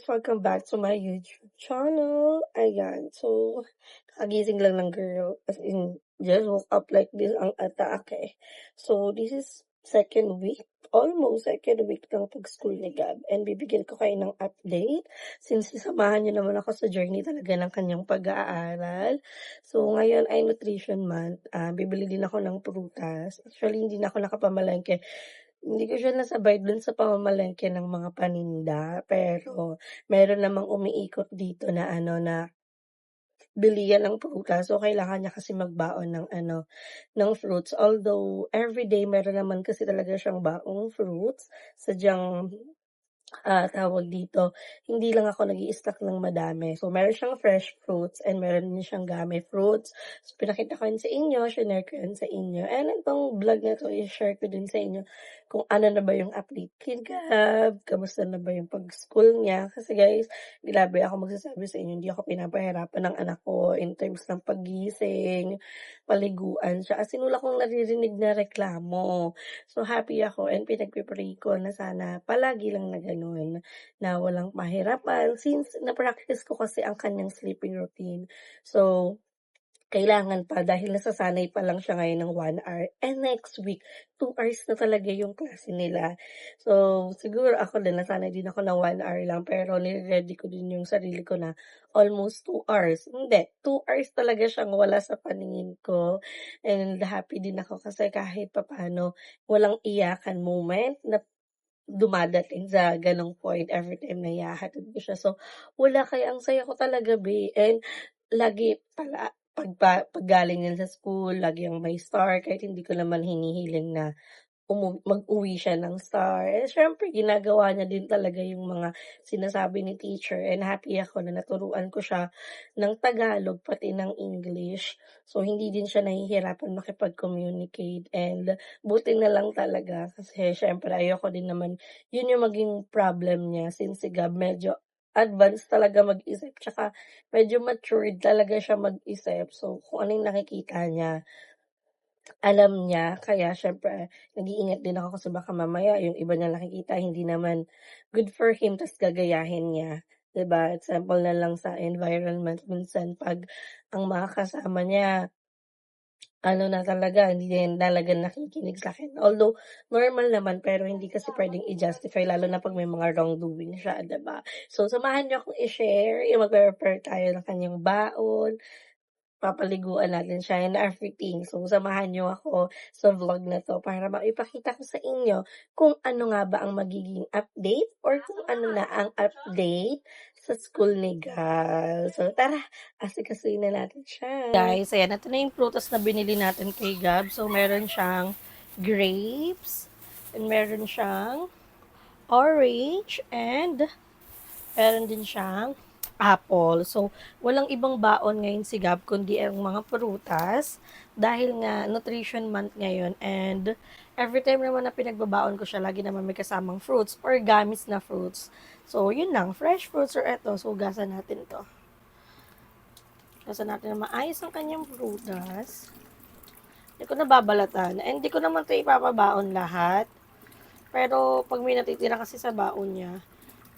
Welcome back to my YouTube channel. Ayan, so, kagising lang ng girl. As in, just woke up like this ang atake. So, this is second week, almost second week ng pag-school ni Gab. And bibigyan ko kayo ng update since sasamahan niyo naman ako sa journey talaga ng kanyang pag-aaral. So, ngayon ay nutrition month. Bibili din ako ng prutas. Actually, hindi na ako nakapamalengke. Hindi ko siya nasabay dun sa pamamalengke ng mga paninda, pero meron namang umiikot dito na na bilihan ng prutas. So, kailangan niya kasi magbaon ng fruits. Although, everyday meron naman kasi talaga siyang baong fruits. Sadyang tawag dito, hindi lang ako nag-i-stock ng madami. So, meron siyang fresh fruits and meron din siyang gummy fruits. So, pinakita ko yun sa inyo, shinare ko yun sa inyo. And itong vlog na to, i-share ko din sa inyo kung ano na ba yung update kay Gab, kamusta na ba yung pag-school niya. Kasi guys, grabe ako magsasabi sa inyo, hindi ako pinapahirapan ng anak ko in terms ng paggising, paliguan siya. As in, wala kong naririnig na reklamo. So, happy ako and pinagpe-pray ko na sana palagi lang na gano'n, na walang mahirapan since na-practice ko kasi ang kanyang sleeping routine. So, kailangan pa dahil nasasanay pa lang siya ngayon ng 1 hour and next week 2 hours na talaga yung klase nila. So, siguro ako din nasanay din ako ng 1 hour lang pero nire-ready ko din yung sarili ko na almost 2 hours. Hindi, 2 hours talaga siyang wala sa paningin ko and happy din ako kasi kahit papaano walang iyakan moment na dumadating sa gano'ng point everytime na ihahatid ko siya. So, wala kaya ang saya ko talaga be and lagi pala pag galing niyan sa school lagi ang may star kahit hindi ko naman hinihiling na mag-uwi siya ng star. Eh, siyempre ginagawa niya din talaga yung mga sinasabi ni teacher and happy ako na naturuan ko siya ng Tagalog pati ng English. So, hindi din siya nahihirapan makipag-communicate and buti na lang talaga kasi siyempre ayoko din naman yun yung maging problem niya since si Gab medyo advanced talaga mag-isip tsaka medyo matured talaga siya mag-isip. So, kung ano yung nakikita niya alam niya kaya siyempre nag-iingat din ako kasi baka mamaya yung iba niyang nakikita hindi naman good for him ta's gagayahin niya, 'di ba? Example na lang sa environment minsan 'pag ang mga kasama niya ano na talaga hindi din talaga nakikinig sa'kin. Although normal naman pero hindi kasi puwedeng i-justify lalo na 'pag may mga wrongdoing siya, 'di ba? So samahan niyo akong i-share yung magpe-prepare tayo ng kanyang baon. Papaliguan natin siya and everything. So, samahan niyo ako sa vlog na 'to para maipakita ko sa inyo kung ano nga ba ang magiging update or kung ano na ang update sa school ni Gab. So, tara, asikasuhin na natin siya. Guys, ayan, ito na yung prutas na binili natin kay Gab. So, meron siyang grapes, and meron siyang orange, and meron din siyang apple. So, walang ibang baon ngayon si Gab kundi ang mga prutas dahil nga nutrition month ngayon and every time naman na pinagbabaon ko siya, lagi naman may kasamang fruits or gamis na fruits. So, yun lang. Fresh fruits or eto. So, gasan natin to. Gasan natin na maayos ang kanyang prutas. Hindi ko nababalatan. And hindi ko naman ito ipapabaon lahat. Pero, pag may natitira kasi sa baon niya,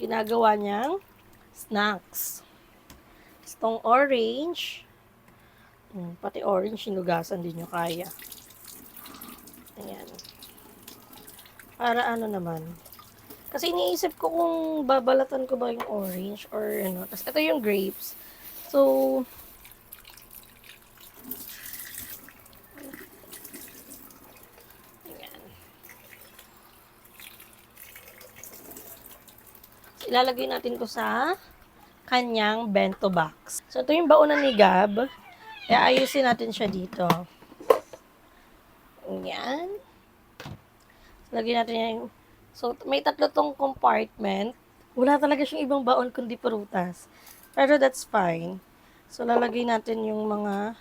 ginagawa niyang snacks. Itong orange, pati orange, hinugasan din nyo kaya. Ayan. Para ano naman. Kasi iniisip ko kung babalatan ko ba yung orange or ano. Tapos ito yung grapes. So, ayan. Ilalagay natin to sa kanyang bento box. So, ito yung baunan ni Gab. Kaya ayusin natin siya dito. Ayan. Lagyan natin yung... So, may tatlo tong compartment. Wala talaga siyang ibang baon kundi prutas. Pero that's fine. So, lalagay natin yung mga,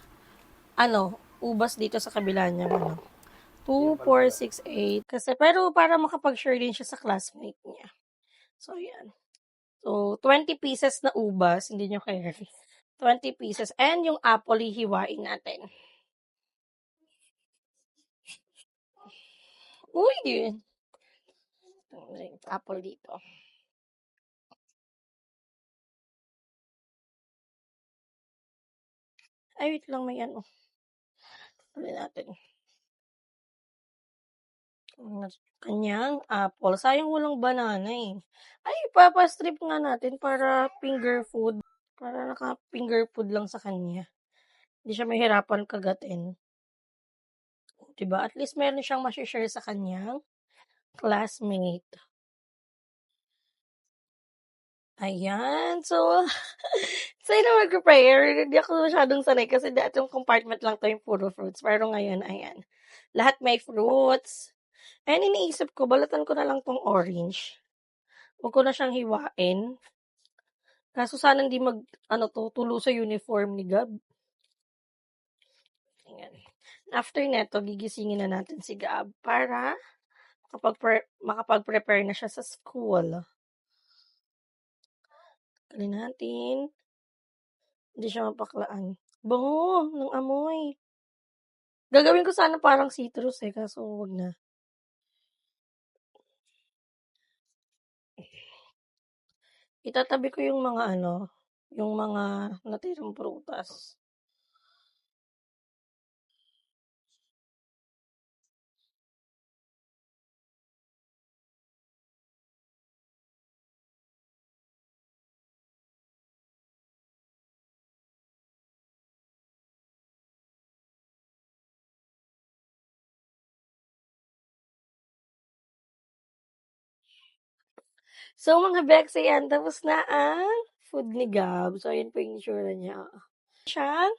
ubas dito sa kabila niya. 2, 4, 6, 8. Kasi, pero para makapag-share din siya sa classmate niya. So, yan. So, 20 pieces na ubas. Hindi nyo kaya. 20 pieces. And yung apple, hihiwain natin. Uy, yun. Apple dito. Ay, wait lang, may ano. Tuloy natin. Kanyang apple. Sayang walang banana eh. Ay, ipapastrip nga natin para finger food. Para naka-finger food lang sa kanya. Hindi siya mahirapan kagatin. Diba? At least meron siyang share sa kanyang classmate. Ayan. So, sa'yo na mag-prepare. Hindi ako masyadong sanay kasi dati yung compartment lang to yung puro fruits. Pero ngayon, ayan. Lahat may fruits. And iniisip ko, balatan ko na lang tong orange. Huwag ko na siyang hiwain. Kaso sana hindi tulo sa uniform ni Gab. Ayan. After neto, gigisingin na natin si Gab para makapag-prepare na siya sa school. Kalin natin. Hindi siya mapaklaan. Bango ng amoy. Gagawin ko sana parang citrus kaso wag na. Itatabi ko yung mga yung mga natirang prutas. So, mga Bex, ayan, tapos na ang food ni Gab. So, ayan po yung itsura niya. Siyang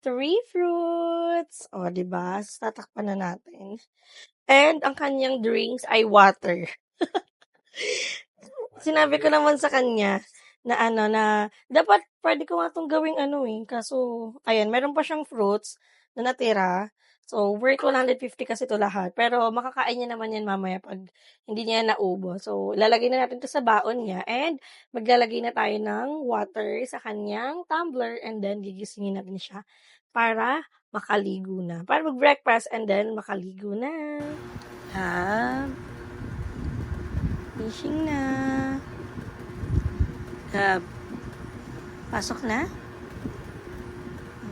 3 fruits. O, diba? So, tatakpan na natin. And, ang kanyang drinks ay water. Sinabi ko naman sa kanya na dapat pwede ko nga itong gawing kaso, ayan, meron pa siyang fruits na natira. So, worth 150 kasi ito lahat. Pero, makakain niya naman yan mamaya pag hindi niya naubo. So, lalagay na natin ito sa baon niya. And, maglalagay na tayo ng water sa kanyang tumbler. And then, gigisingin natin siya para makaligo na. Para mag-breakfast and then makaligo na. Fishing na. Pasok na?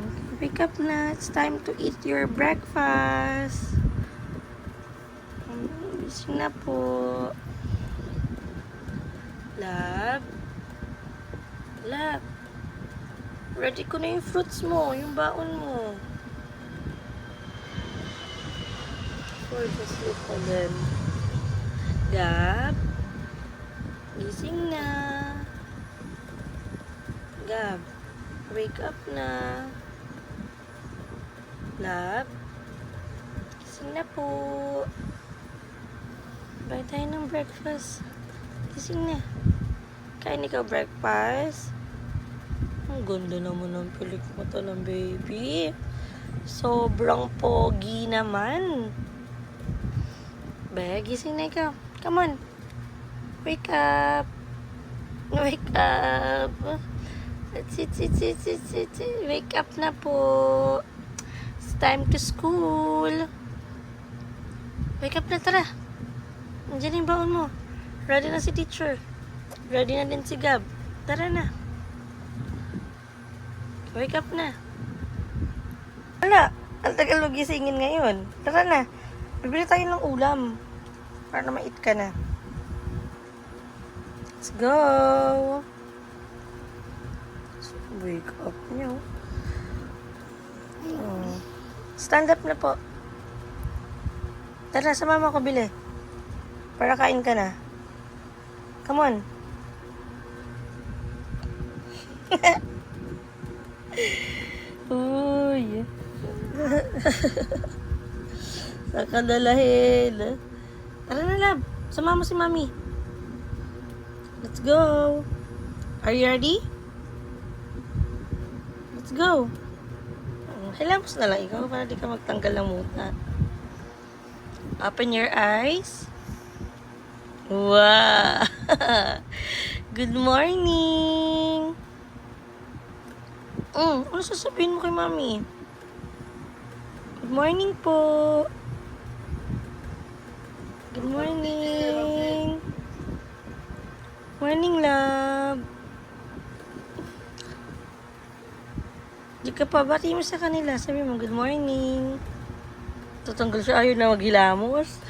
Okay, wake up na. It's time to eat your breakfast. Fishing na po. Love. Ready ko na yung fruits mo, yung baon mo. For the sleep again. Gab. Gising na. Gab. Wake up na. Love. Gising na po. Bye tayo ng breakfast. Gising na. Kain ikaw breakfast. Ang ganda naman ng pilik mata ng baby. Sobrang pogi naman. Be, gising na ikaw. Come on. Wake up. Wake up. Sit. Wake up na po. It's time to school. Wake up na, tara. Nandiyan yung baon mo. Ready na si teacher. Ready na din si Gab. Tara na. Wake up na. Wala. Ang tagal mo gisingin ngayon. Tara na. Bibili tayo ng ulam. Para na ma-eat ka na. Let's go. Wake up niyo. Stand up na po. Tara, sa mama ko bili. Para kain ka na. Come on. Uy. Saka dalahin. Tara na, love. Sama mo si mami. Let's go. Are you ready? Let's go. Hilamos na lang ikaw para di ka magtanggal ng muta. Open your eyes. Wow. Good morning. Ano sasabihin mo kay mami? Good morning po. Good morning. Morning, love. Di ka pa, bati mo sa kanila. Sabi mo, good morning. Tatanggal siya, ayaw na maghilamos.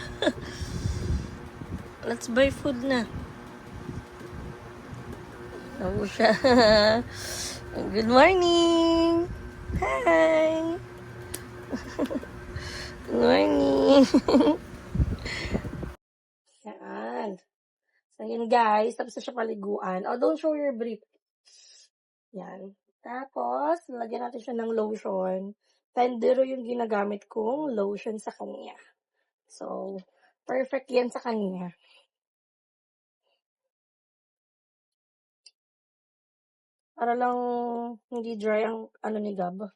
Let's buy food na. Ako siya. Good morning. Hi. Good morning. Yan. So, yun guys. Tapos na siya paliguan. Oh, don't show your brief. Yan. Tapos, lagyan natin siya ng lotion. Tendero yung ginagamit kong lotion sa kanya. So, perfect yan sa kanya. Para lang hindi dry ang ano ni Gab.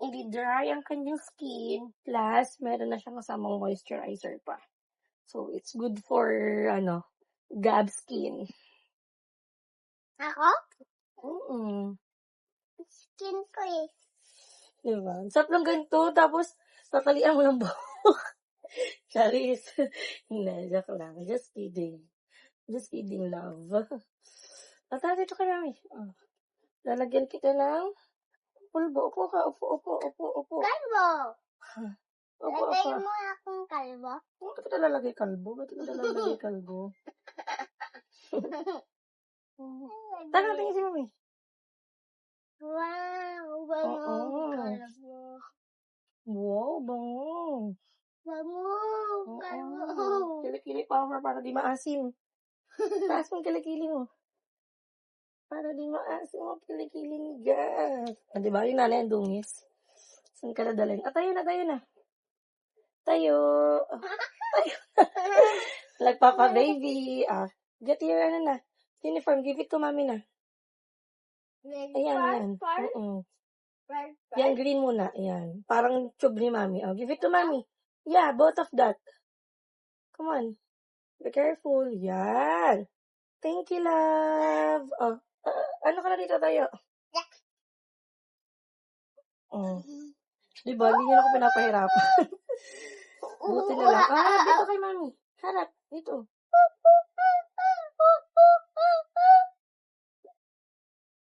Hindi dry ang kanyang skin. Plus, meron na siyang kasamang moisturizer pa. So, it's good for, Gab skin. Ako? Mm-mm. Skin ko eh. Diba? Sarap lang ganito. Tapos, tatalian mo ng buhok. Charis. Hindi, joke lang. Just kidding. Just kidding, love. At dito ka namin. Oh. Lalagyan kita ng pulbo. Upo ka. Upo. Kalbo! Upo. Lagay mo akong kalbo. Ba't kita lalagay kalbo? Tara, tingin si mami. Wow! Bango! Oo. Kalbo! Wow, bango. Bango! Kalbo! Kilikili power para di maasim. Taas mong kilikili mo. Para di maasim ang kilikili ni Gab. Diba yung nanay ang dungis? Saan ka nadalhin? Tayo na. Tayo. Nagpapa baby. Get your uniform. Give it to mami na. Ayan. Yan, green muna. Ayan. Parang tube ni mami. Give it to mami. Yeah, both of that. Come on. Be careful. Yan. Thank you, love. Ano ka na dito tayo? Diba, hindi niyo ako pinapahirapan. Buti na lang. Dito kay mami. Harap. Dito.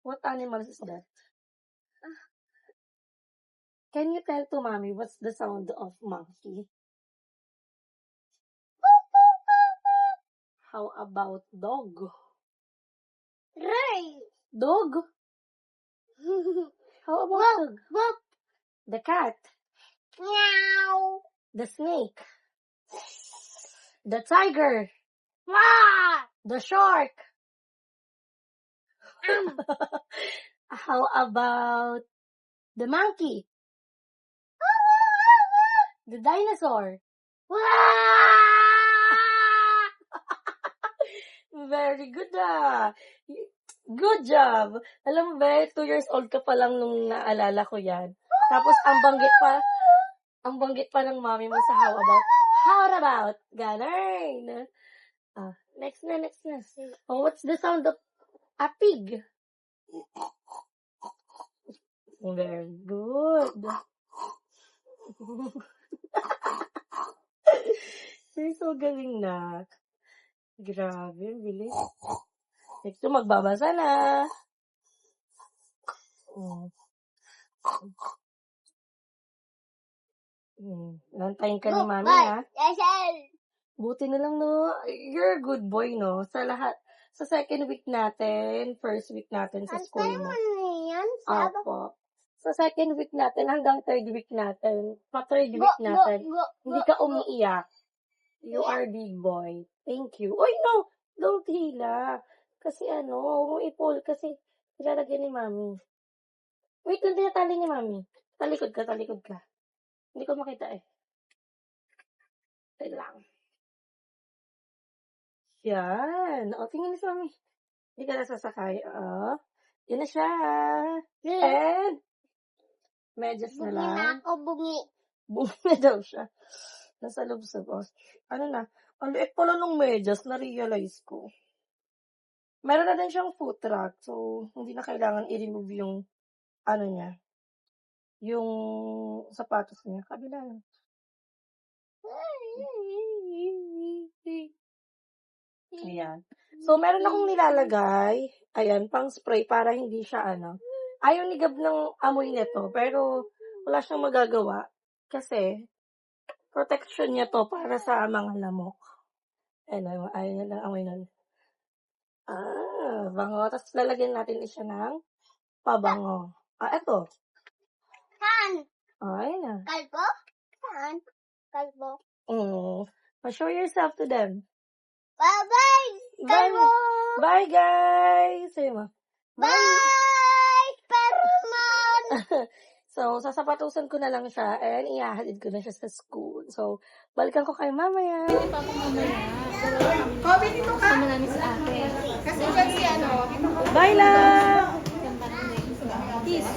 What animal is that? Can you tell to mommy what's the sound of monkey? How about dog? Ray! Dog? How about dog? Wop! The cat? Meow! The snake? The tiger? Wah! The shark? How about the monkey? The dinosaur? Very good Good job. Alam mo ba, 2 years old ka pa lang nung naalala ko yan. Tapos, ang banggit pa ng mami mo sa how about, ganun. Next na. Oh, what's the sound of a pig? Very good. You're so galing na. Grabe, bilis. Next to, magbabasa na. Nantayin ka ni mami, ha? Buti na lang, no? You're a good boy, no? Sa second week natin, first week natin sa school mo. Opo. Sa second week natin, hanggang third week natin, third week natin, hindi ka umiiyak. You are big boy. Thank you. Oy, no! Don't hila. Kasi huwag mo i-pull kasi ilalagyan ni mami. Wait, yung tinatali ni mami. Talikod ka. Hindi ko makita eh. Wait lang. Yan. Tingin na si mami. Hindi ka nasasakay. Yan na siya. And, medyas na lang. Bungi na ako, bungi. Bungi na daw siya. Nasa loob sa boss. Ang liit pala nung medyas, na-realize ko. Meron na din siyang foot rack. So, hindi na kailangan i-remove yung, niya. Yung sapatos niya. Kabila lang. Ayan. So, meron akong nilalagay. Ayan, pang spray para hindi siya, Ayaw ni Gab ng amoy nito, pero wala siyang magagawa kasi protection niya to para sa mga lamok. Ayun, ayaw niya ng amoy nun. Bango. Tapos lalagyan natin siya ng pabango. Eto. Saan? Ayun na. Kalbo? Saan? Kalbo. Show yourself to them. Bye-bye! Kalbo! Bye, guys! Sayo mo. Bye! Perman! So, sasapatusan ko na lang siya and ihahalid ko na siya sa school. So, balikan ko kayo mamaya. Kasama namin si ate. Kasi dyan si ano. Bye lang! Kiss.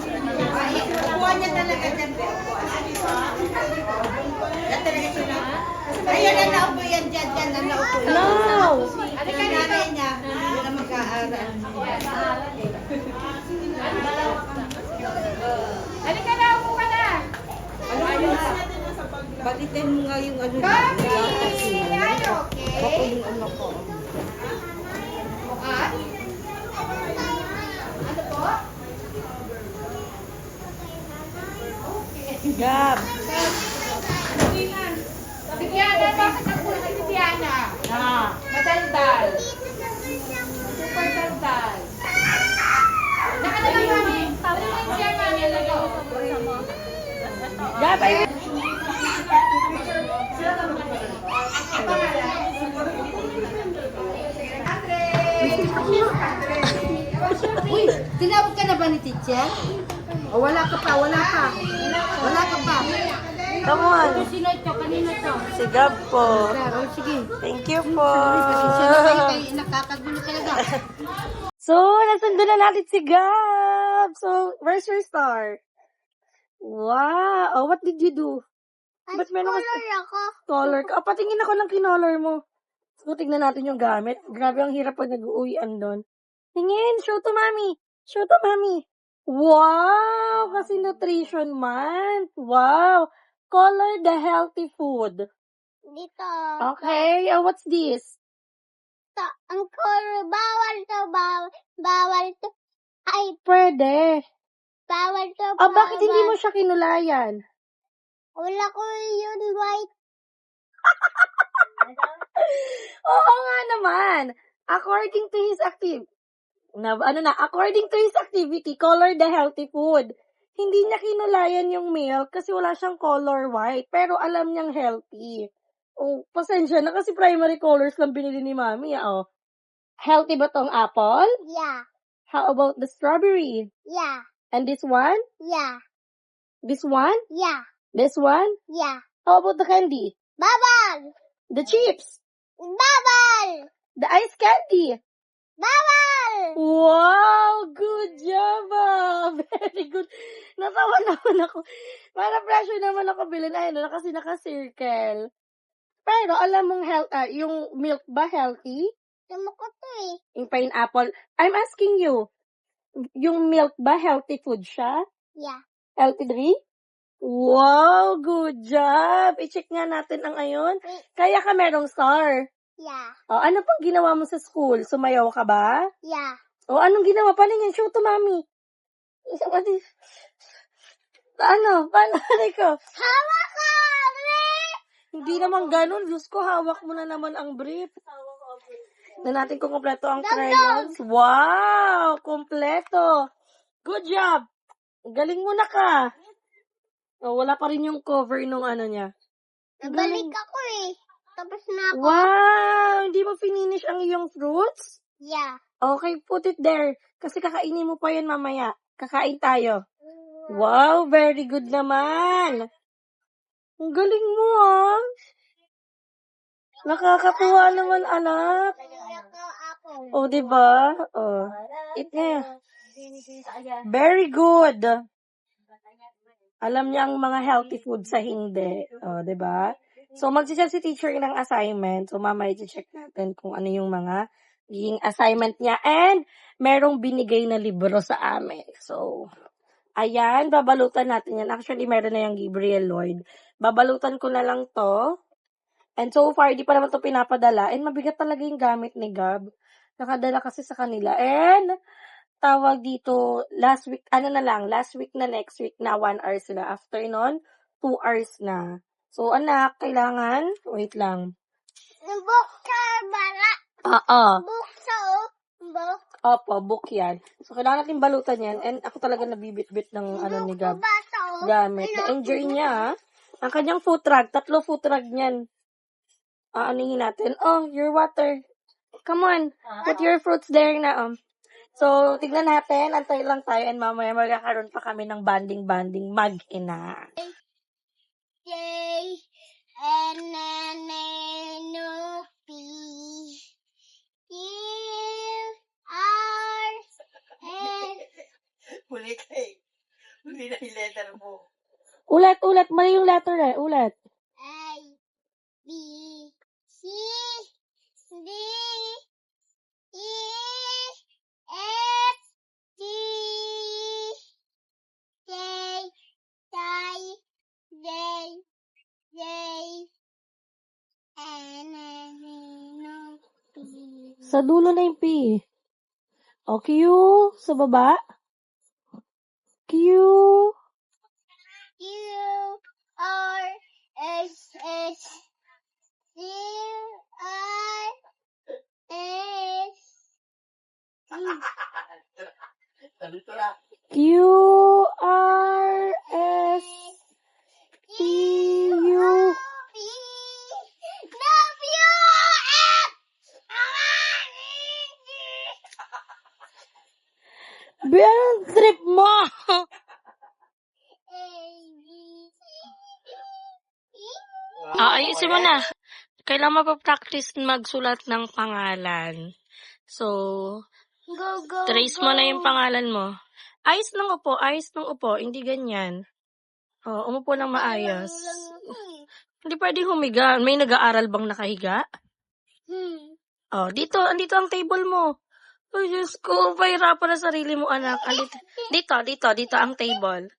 Kuha niya talaga dyan. Yan talaga sila. Ayan na naupo yan dyan. Dyan na naupo. No! Ano ka nanay niya? Hindi na mag-aaral. Halika na, upo ka na. Balitin mo nga yung ano. Kami! Ay, okay. Bako yung ano ko. Bukas? Ano po? Gab! Si Diana, bakit ang puso si Diana? Madaldal. Super daldal. Nakalaman kami. Tawag mo yung siya kami. Gab, ay... Uy, tinawag ka na ba ni teacher? O wala ka pa, wala ka. Wala ka pa. Come on! Sino ito? Kanina ito? Si Gab po. Claro, sige. Thank you po. Pasensya na kayo, kayo nakakagulo talaga. So, nasundo na natin si Gab. So, where's your star? Wow! Oh, what did you do? Ba't meron ka Color ako. color ka? Patingin ako ng kinolor mo. So, tignan natin yung gamit. Grabe, ang hirap pag nag-uwian doon. Tingin! Show to mommy! Show to mommy! Wow! Kasi nutrition month. Wow! Color the healthy food. Dito. Okay, what's this? Ang color, bawal to, bawal to. Ay, Pwede. bawal to, Bakit hindi mo siya kinulayan? Wala ko yun, white. Oo nga naman. According to his activity, color the healthy food. Hindi niya kinulayan yung milk kasi wala siyang color white. Pero alam niyang healthy. Oh, pasensya na kasi primary colors lang binili ni Mami. Oh. Healthy ba tong apple? Yeah, How about the strawberry? yeah, And this one? yeah, This one? yeah, This one? yeah. How about the candy? Bawal! The chips? Bawal! The ice candy? Bawal! Wow! Good job, Very good. Natawa naman ako. Para pressure naman ako bilhin. Ayun, kasi naka-circle. Pero alam mong yung milk ba healthy? Tama ko to eh. Yung pineapple. I'm asking you, yung milk ba healthy food siya? Yeah. Healthy drink? Wow! Good job! I-check nga natin ang ayon. Kaya ka merong star. Yeah. Ano pang ginawa mo sa school? Sumayaw ka ba? Yeah. Anong ginawa? Paano yan? Show to mommy. Paano ko? Hawak ka! Rick! Hindi naman ganun. Diyos ko, hawak mo na naman ang brief. Na natin kung kompleto ang crayons. Wow! Kompleto. Good job. Galing mo na ka. Wala pa rin yung cover nung ano niya. Nabalik ako eh. Tapos na ako. Wow! Hindi mo finish ang iyong fruits? Yeah. Okay, put it there. Kasi kakainin mo pa yan mamaya. Kakain tayo. Wow, very good naman. Ang galing mo, Nakakatuwa naman, anak. Diba? Eat na. Very good. Alam niya ang mga healthy food sa hindi. Diba? So, mag-check si teacher ng assignment. So, mamaya i-check natin kung ano yung mga assignment niya. And, merong binigay na libro sa amin. So, ayan, babalutan natin yan. Actually, meron na yung Gabriel Lloyd. Babalutan ko na lang to. And so far, di pa naman to pinapadala. And mabigat talaga yung gamit ni Gab. Nakadala kasi sa kanila. And, tawag dito, last week na next week na 1 hour sila. After nun, 2 hours na. So, anak, kailangan, wait lang. Book sa bala. Oo. Book sa book. Opo, book yan. So, kailangan natin balutan yan. And ako talaga nabibit-bit ng ano ni Gab. Bata Gamit. Na-enjoy niya, ha? Ang kanyang food truck, 3 food truck niyan. Aanihin natin. Oh, your water. Come on. Put your fruits there na, So, tignan natin. Antay lang tayo and mamaya magkakaroon pa kami ng banding-banding mag-ina. J N N N O P Q R S Huli ka eh. Huli na yung letter mo. Ulat. Mali yung letter eh. Ulat. A B C D E F G J J J N N O P Sa dulo na yung P. O, Q. Sa baba. Q. Q R S S Q R S Q, R, S, T, U. P W X B, anong trip mo? A B C D E Ayusin mo na. Kailangan mapapractice magsulat ng pangalan. So, Go trace mo na yung pangalan mo. Ayos ng upo. Hindi ganyan. Umupo ng maayos. Hindi pwedeng humiga. May nag-aaral bang nakahiga? Andito ang table mo. Ay, Diyos ko, pahirapan na sarili mo, anak. Dito ang table.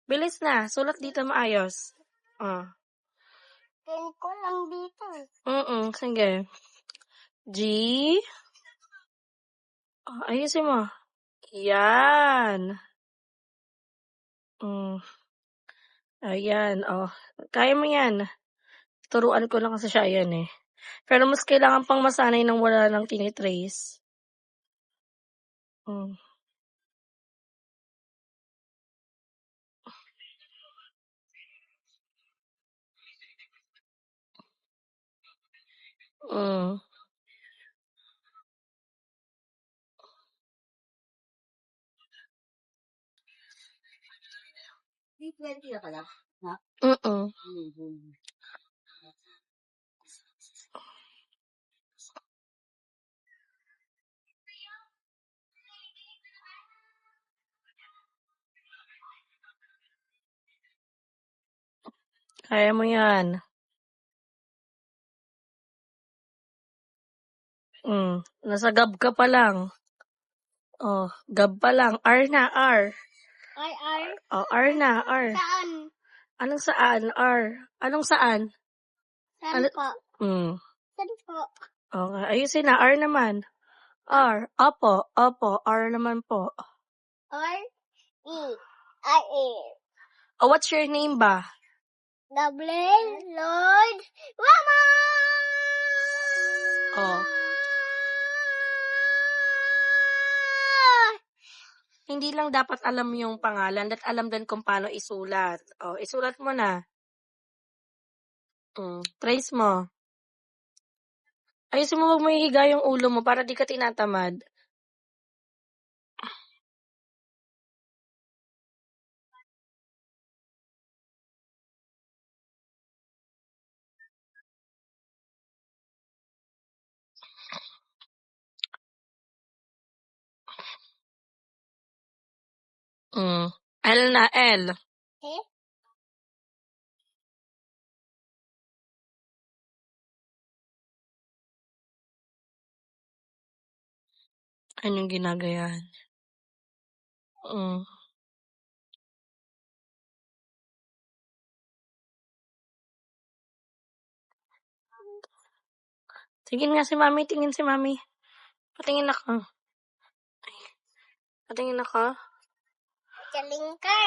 Bilis na, sulat dito maayos. Pen ko lang dito. Sige. G. Ayusin mo. Yan. Ayan, kaya mo yan. Turuan ko lang kasi siya yan eh. Pero mas kailangan pang masanay nang wala nang tinitrace. Mm. D20 na pala. Ha? Kaya mo yan. Nasa gab ka pa lang. Gab pa lang. R na, R. R. R na, R. Saan? Anong saan? R. Anong saan? Saan po? Saan po? Okay. Ayusin na. R naman. R. Opo. R naman po. R E I A. What's your name ba? Dublin Lord Mama. Hindi lang dapat alam yung pangalan at alam din kung paano isulat. Isulat mo na. Trace mo. Ayusin mo, wag mo ihiga yung ulo mo para di ka tinatamad. L na, L. Eh? Anong ginagayan? Tingin nga si Mami, tingin si Mami. Patingin ako. Patingin ako. Galing ka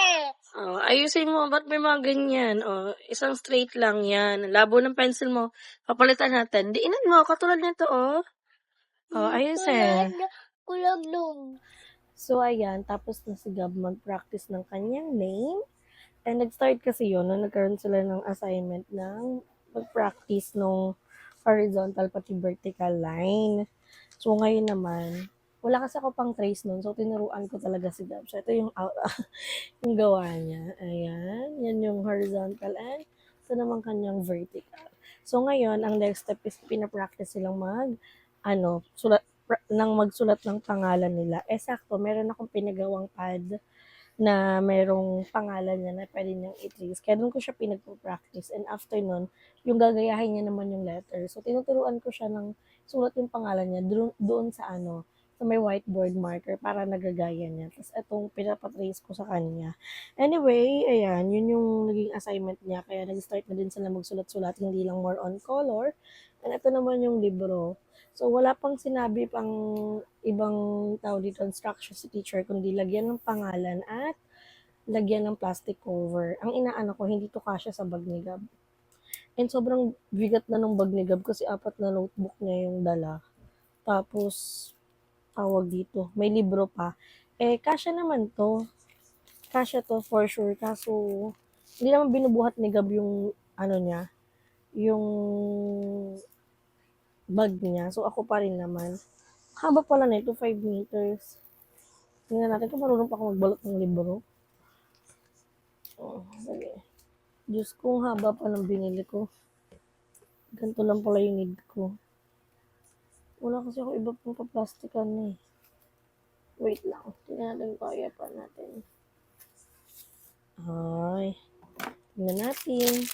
Oh, ayusin mo. Ba't may mga ganyan? Oh, isang straight lang yan. Labo ng pencil mo. Papalitan natin. Diinan mo. Katulad nito, oh. Oh, ayusin. Kulog lum. So, ayan. Tapos na si Gab mag-practice ng kanyang name. And nag-start kasi yun, nung nagkaroon sila ng assignment ng mag-practice nung horizontal pati vertical line. So, ngayon naman, wala kasi ako pang trace nun. So, tinuruan ko talaga si Gab. So, ito yung, yung gawa niya. Ayan. Yan yung horizontal and ito naman kanyang vertical. So, ngayon, ang next step is pinapractice silang magsulat ng pangalan nila. Sakto, meron akong pinagawang pad na merong pangalan niya na pwede niyang i-trace. Kaya doon ko siya pinagpo-practice. And after nun, yung gagayahin niya naman yung letter. So, tinuturuan ko siya ng sulat yung pangalan niya doon sa sa may whiteboard marker para nagagaya niya. Tapos, itong pinapatrace ko sa kanya. Anyway, ayan, yun yung naging assignment niya. Kaya nag-start na din sila magsulat-sulat, hindi lang more on color. And ito naman yung libro. So, wala pang sinabi pang ibang tawag dito instruction si teacher, kundi lagyan ng pangalan at lagyan ng plastic cover. Ang inaano ko, hindi to kasya sa bag ni Gab. And sobrang bigat na ng bag ni Gab kasi 4 na notebook niya yung dala. Tapos, tawag dito, may libro pa. Kasya naman to. Kasya to for sure. Kaso, hindi naman binubuhat ni Gab yung, niya, yung bag niya. So, ako pa rin naman. Haba pala nito, 5 meters. Tingnan natin kung marunong pa ako magbalot ng libro. Oh, sige. Diyos ko, haba pa ng binili ko. Ganito lang pala yung need ko. Wala kasi ako iba pang paplastikan eh. Wait lang. Tingnan natin kaya pa natin. Ay. Tingnan natin.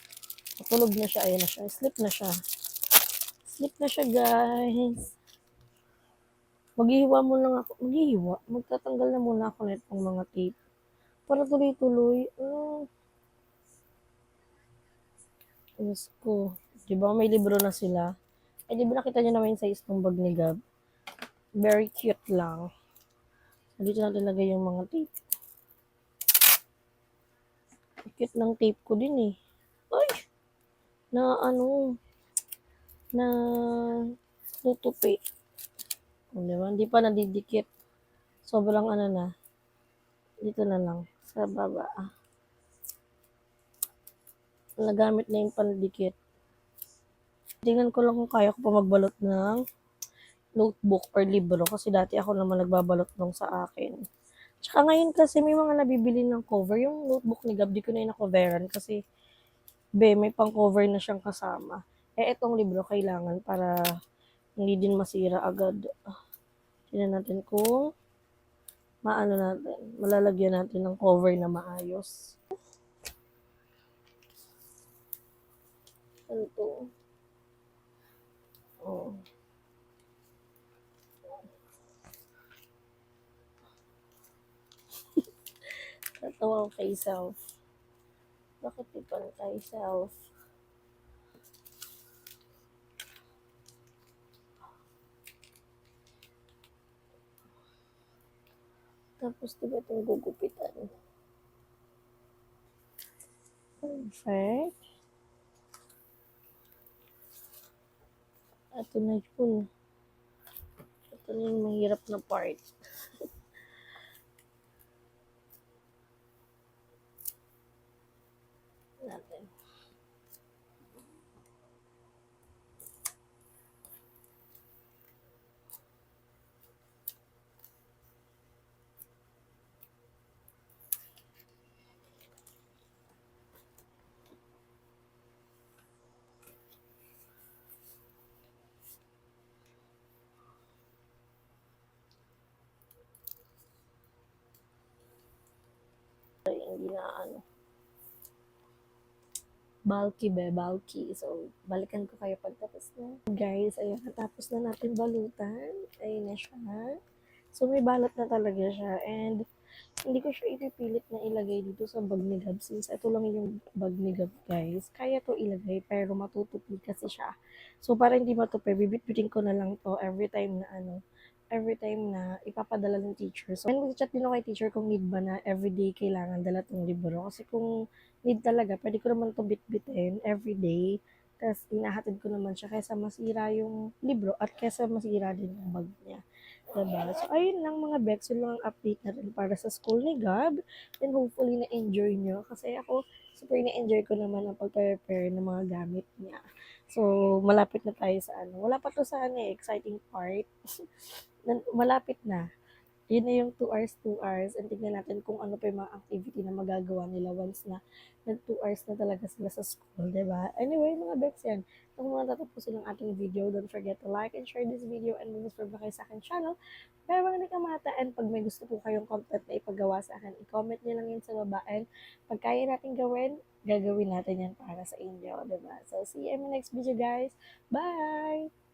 Matulog na siya. Ayan na siya. Sleep na siya. Sleep na siya, guys. Maghihiwa mo lang ako. Maghihiwa? Magtatanggal na muna ako nitong mga tape. Para tuloy-tuloy. Diyos ko. Diba may libro na sila? Di ba nakita niyo naman yung size ng bag ni Gab? Very cute lang. Dito natin lagay yung mga tape. Cute ng tape ko din eh. Ay! Na tutupi. Diba? Hindi pa nadidikit. Sobrang na. Dito na lang. Sa baba. Nagamit na yung pandikit. Tingnan ko lang kung kaya ko pa magbalot ng notebook or libro kasi dati ako naman nagbabalot nung sa akin. Tsaka ngayon kasi may mga nabibili ng cover. Yung notebook ni Gab, di ko na yung na-coveran kasi may pang-cover na siyang kasama. Etong libro kailangan para hindi din masira agad. Tingnan natin kung malalagyan natin ng cover na maayos. Ano to? Oh. Tatawa ko kay self. Bakit di pantay self? Tapos diba itong gugupitan? Perfect. Ito na yun. Ito na yung mahirap na part. Natin. Hindi na bulky. So, balikan ko kayo pagtapos na. Guys, ayun, natapos na natin balutan. Ayun na siya. So, may balot na talaga siya. And, hindi ko siya ipipilit na ilagay dito sa bag ni Gab since ito lang yung bag ni Gab, guys. Kaya to ilagay, pero matutupi kasi siya. So, para hindi matupi, bibit-bitin ko na lang to every time na every time na ipapadala ng teacher. So, and mag-chat din ako kay teacher kung need ba na everyday kailangan dala tong libro. Kasi kung need talaga, pwede ko naman to bitbitin everyday. Tapos, inahatid ko naman siya kaysa masira yung libro at kaysa masira din yung bag niya. Diba? So, ayun lang mga Bex, yun lang ang update natin para sa school ni Gab. And hopefully na-enjoy nyo. Kasi ako, super na-enjoy ko naman ang pag-prepare ng mga gamit niya. So, malapit na tayo sa ano. Wala pa to sa ano exciting part. Malapit na. Yun na yung 2 hours, 2 hours. And tignan natin kung ano pa yung mga activity na magagawa nila once na nag 2 hours na talaga sila sa school, diba? Anyway, mga Bex yan. Ito muna tatapusin ang ating video. Don't forget to like and share this video and mag-subscribe na kayo sa akin channel. Pero mga nakamata, and pag may gusto po kayong content na ipagawa sa akin, i-comment nyo lang yun sa baba. And pag kaya natin gawin, gagawin natin yan para sa inyo, diba? So, see you in my next video, guys. Bye!